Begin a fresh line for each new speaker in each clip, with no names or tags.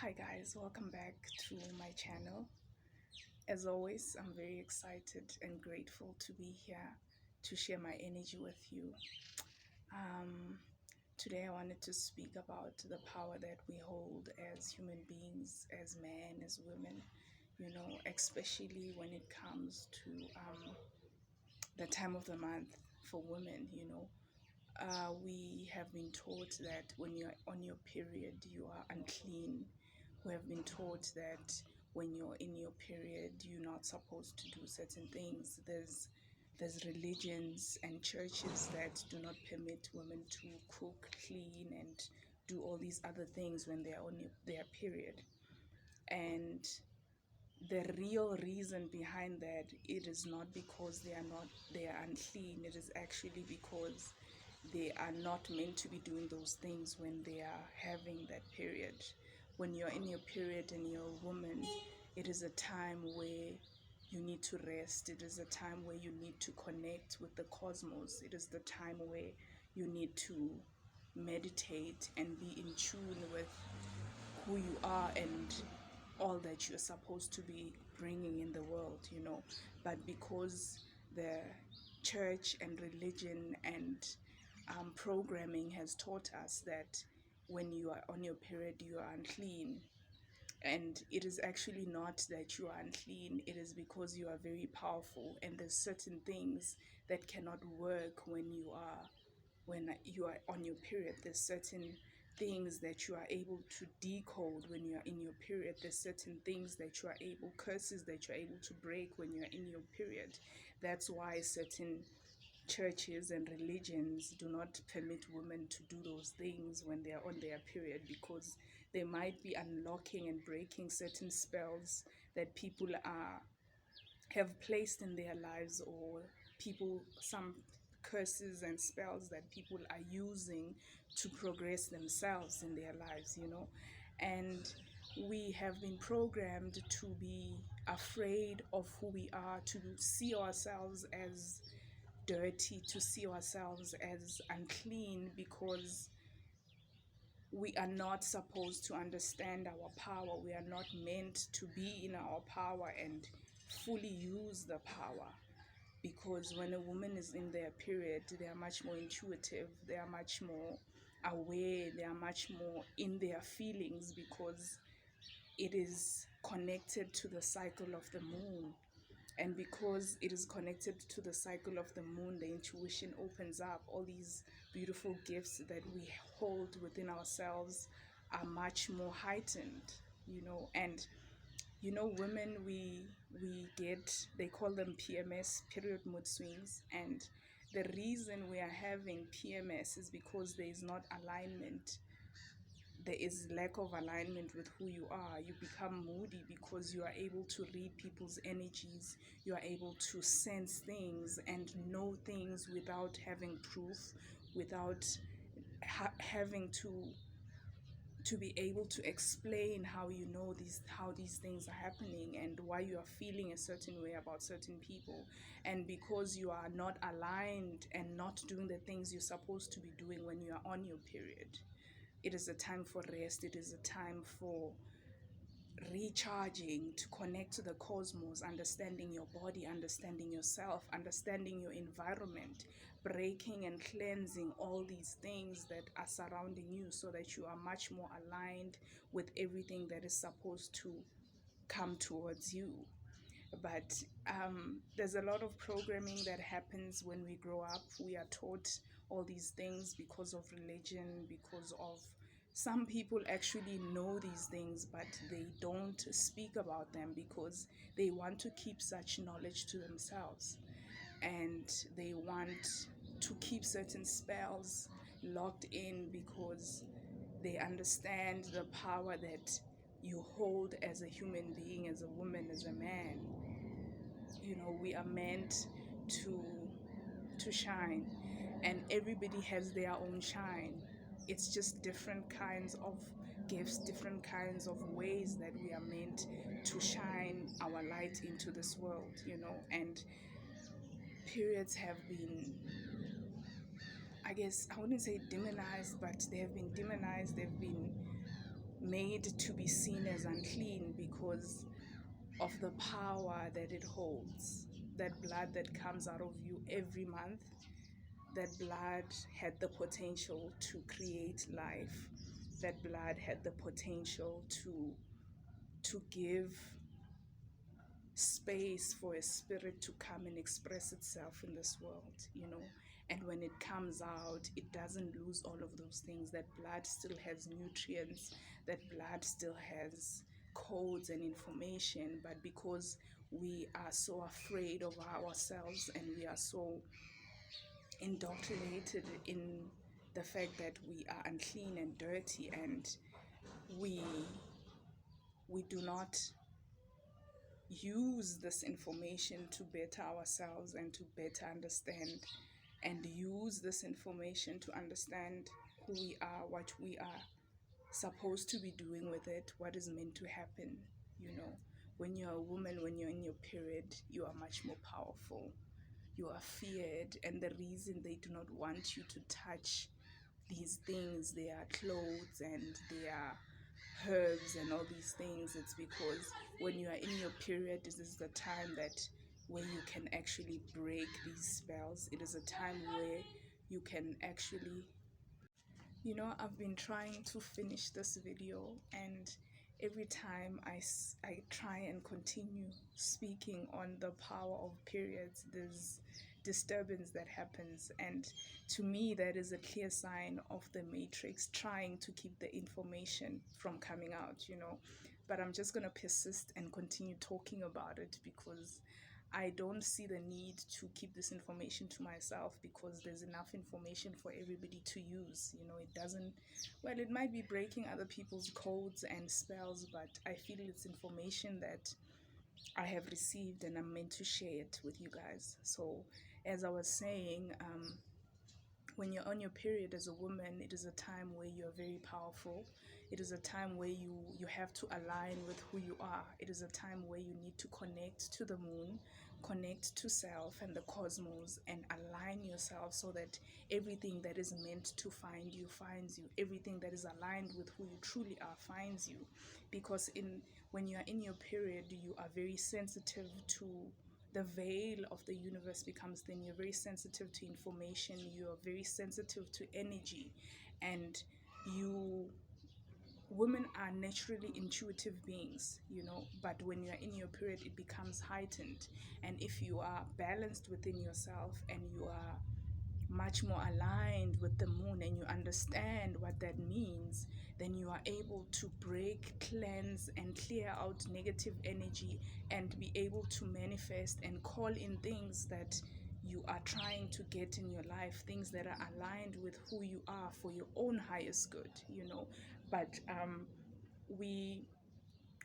Hi guys, welcome back to my channel. As always, I'm very excited and grateful to be here to share my energy with you. Um, Today I wanted to speak about the power that we hold as human beings, as men, as women, especially when it comes to the time of the month for women. We have been taught that when you're on your period, you are unclean. We have been taught that when you're in your period, you're not supposed to do certain things. There's religions and churches that do not permit women to cook, clean, and do all these other things when they are on their period. And the real reason behind that, it is not because they are unclean. It is actually because they are not meant to be doing those things when they are having that period. When you're in your period and you're a woman, it is a time where you need to rest. It is a time where you need to connect with the cosmos. It is the time where you need to meditate and be in tune with who you are and all that you're supposed to be bringing in the world. But because the church and religion and programming has taught us that when you are on your period, you are unclean. And it is actually not that you are unclean, it is because you are very powerful, and there's certain things that cannot work when you are on your period. There's certain things that you are able to decode when you are in your period. There's certain things that you are able, curses that you're able to break when you're in your period. That's why certain churches and religions do not permit women to do those things when they are on their period, because they might be unlocking and breaking certain spells that people are have placed in their lives, or some curses and spells that people are using to progress themselves in their lives. And we have been programmed to be afraid of who we are, to see ourselves as dirty, to see ourselves as unclean, because we are not supposed to understand our power. We are not meant to be in our power and fully use the power. Because when a woman is in their period, they are much more intuitive, they are much more aware, they are much more in their feelings, because it is connected to the cycle of the moon. And because it is connected to the cycle of the moon, the intuition opens up. All these beautiful gifts that we hold within ourselves are much more heightened. And women, we get, they call them PMS, period mood swings. And the reason we are having PMS is because there is not alignment. There is lack of alignment with who you are. You become moody because you are able to read people's energies. You are able to sense things and know things without having proof, without having to be able to explain how you know how these things are happening and why you are feeling a certain way about certain people. And because you are not aligned and not doing the things you're supposed to be doing when you are on your period, it is a time for rest. It is a time for recharging, to connect to the cosmos, understanding your body, understanding yourself, understanding your environment, breaking and cleansing all these things that are surrounding you, so that you are much more aligned with everything that is supposed to come towards you. But there's a lot of programming that happens when we grow up. We are taught all these things because of religion, because of, some people actually know these things, but they don't speak about them because they want to keep such knowledge to themselves, and they want to keep certain spells locked in because they understand the power that you hold as a human being, as a woman, as a man. We are meant to shine, and everybody has their own shine. It's just different kinds of gifts, different kinds of ways that we are meant to shine our light into this world. And periods have been, I guess I wouldn't say demonized, but they have been demonized. They've been made to be seen as unclean because of the power that it holds. That blood that comes out of you every month, that blood had the potential to create life. That blood had the potential to give space for a spirit to come and express itself in this world, you know. And when it comes out, it doesn't lose all of those things. That blood still has nutrients, that blood still has codes and information, but because we are so afraid of ourselves and we are so indoctrinated in the fact that we are unclean and dirty, and we we do not use this information to better ourselves and to better understand, and use this information to understand who we are, what we are supposed to be doing with it, what is meant to happen. You know, when you're a woman, when you're in your period, you are much more powerful. You are feared, and the reason they do not want you to touch these things, their clothes and their herbs and all these things, it's because when you are in your period, this is the time that where you can actually break these spells. It is a time where you can actually, you know, I've been trying to finish this video, and every time I try and continue speaking on the power of periods, there's disturbance that happens. And to me, that is a clear sign of the matrix trying to keep the information from coming out, you know. But I'm just going to persist and continue talking about it because I don't see the need to keep this information to myself, because there's enough information for everybody to use. You know, it doesn't, well, it might be breaking other people's codes and spells, but I feel it's information that I have received and I'm meant to share it with you guys. So, as I was saying, when you're on your period as a woman, it is a time where you're very powerful. It is a time where you have to align with who you are. It is a time where you need to connect to the moon, connect to self and the cosmos, and align yourself so that everything that is meant to find you finds you. Everything that is aligned with who you truly are finds you. Because when you are in your period, you are very sensitive to the veil of the universe becomes thin. You're very sensitive to information, you're very sensitive to energy, and you women are naturally intuitive beings, you know, but when you're in your period it becomes heightened. And if you are balanced within yourself and you are much more aligned with the moon and you understand what that means, then you are able to break, cleanse, and clear out negative energy and be able to manifest and call in things that you are trying to get in your life, things that are aligned with who you are for your own highest good, you know. But we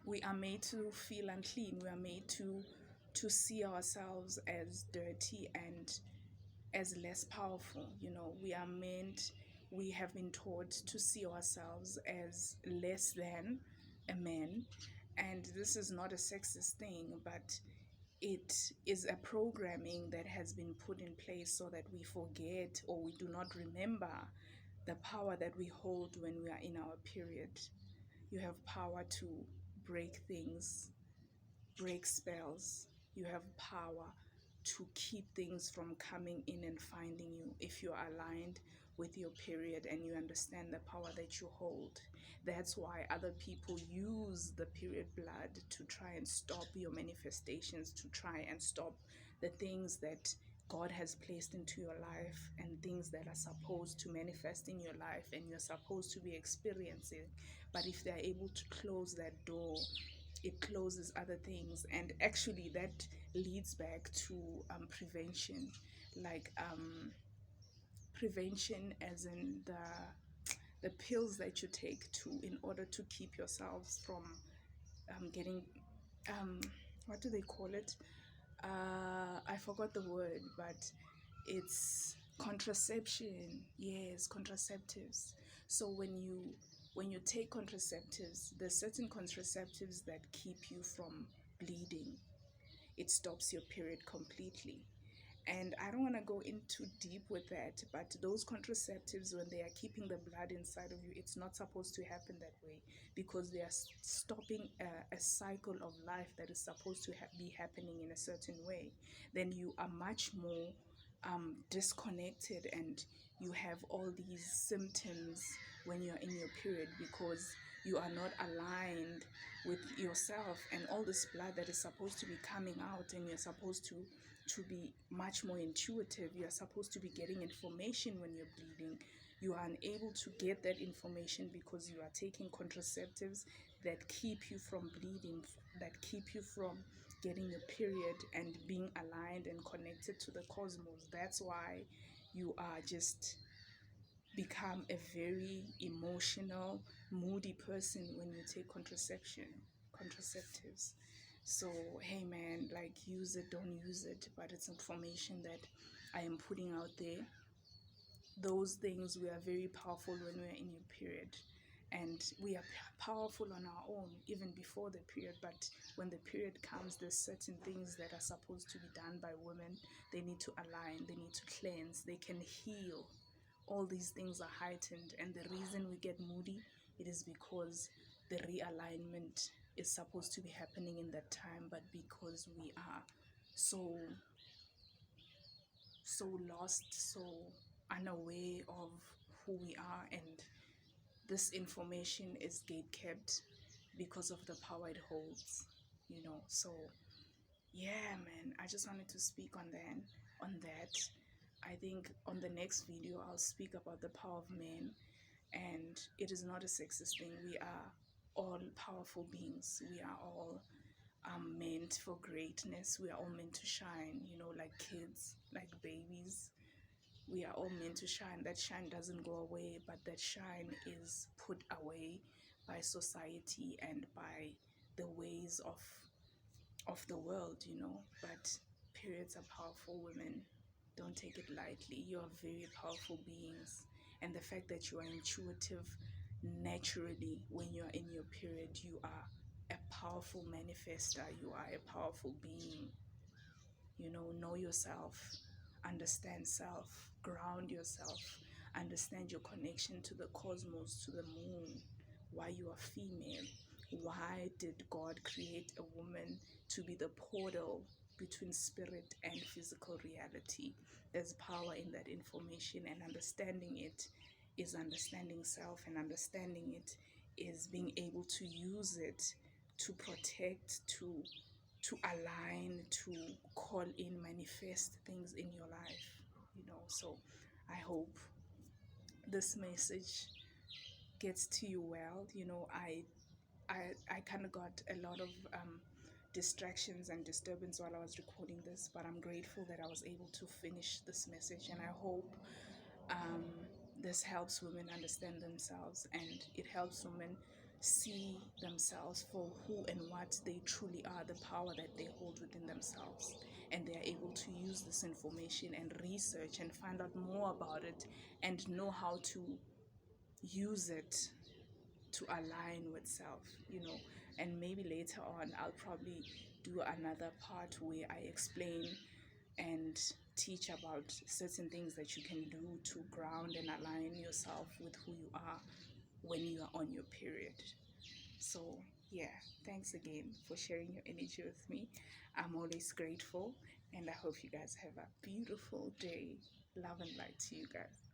we are made to feel unclean. We are made to see ourselves as dirty and as less powerful. You know, we have been taught to see ourselves as less than a man. And this is not a sexist thing, but it is a programming that has been put in place so that we forget or we do not remember the power that we hold when we are in our period. You have power to break things, break spells. You have power to keep things from coming in and finding you if you're aligned with your period and you understand the power that you hold. That's why other people use the period blood to try and stop your manifestations, to try and stop the things that God has placed into your life and things that are supposed to manifest in your life and you're supposed to be experiencing. But if they're able to close that door, it closes other things. And actually that leads back to prevention, like prevention as in the pills that you take to in order to keep yourselves from getting um what do they call it, I forgot the word, but it's contraception. Yes, contraceptives. So when you take contraceptives, there's certain contraceptives that keep you from bleeding. It stops your period completely. And I don't want to go in too deep with that, but those contraceptives, when they are keeping the blood inside of you, it's not supposed to happen that way, because they are stopping a cycle of life that is supposed to be happening in a certain way. Then you are much more disconnected, and you have all these symptoms when you're in your period, because you are not aligned with yourself, and all this blood that is supposed to be coming out, and you're supposed to be much more intuitive. You are supposed to be getting information when you're bleeding. You are unable to get that information because you are taking contraceptives that keep you from bleeding, that keep you from getting your period and being aligned and connected to the cosmos. That's why you are just become a very emotional, moody person when you take contraceptives. So hey man, like, use it, don't use it, but it's information that I am putting out there. Those things, we are very powerful when we're in your period, and we are powerful on our own even before the period. But when the period comes, there's certain things that are supposed to be done by women. They need to align, they need to cleanse, they can heal. All these things are heightened, and the reason we get moody, it is because the realignment is supposed to be happening in that time, but because we are so lost, so unaware of who we are, and this information is gate kept because of the power it holds, so yeah man, I just wanted to speak on that. I think on the next video I'll speak about the power of men, and it is not a sexist thing. We are all powerful beings. We are all meant for greatness. We are all meant to shine, like kids, like babies. We are all meant to shine. That shine doesn't go away, but that shine is put away by society and by the ways of the world, But periods are powerful, women. Don't take it lightly. You are very powerful beings. And the fact that you are intuitive naturally when you are in your period, you are a powerful manifester. You are a powerful being. Know yourself, understand self, ground yourself, understand your connection to the cosmos, to the moon, why you are female. Why did God create a woman to be the portal between spirit and physical reality? There's power in that information, and understanding it is understanding self, and understanding it is being able to use it to protect, to align, to call in, manifest things in your life, So I hope this message gets to you well. I kind of got a lot of distractions and disturbance while I was recording this, but I'm grateful that I was able to finish this message, and I hope um, this helps women understand themselves, and it helps women see themselves for who and what they truly are, the power that they hold within themselves, and they are able to use this information and research and find out more about it and know how to use it to align with self, and maybe later on I'll probably do another part where I explain and teach about certain things that you can do to ground and align yourself with who you are when you are on your period. So yeah, thanks again for sharing your energy with me. I'm always grateful, and I hope you guys have a beautiful day. Love and light to you guys.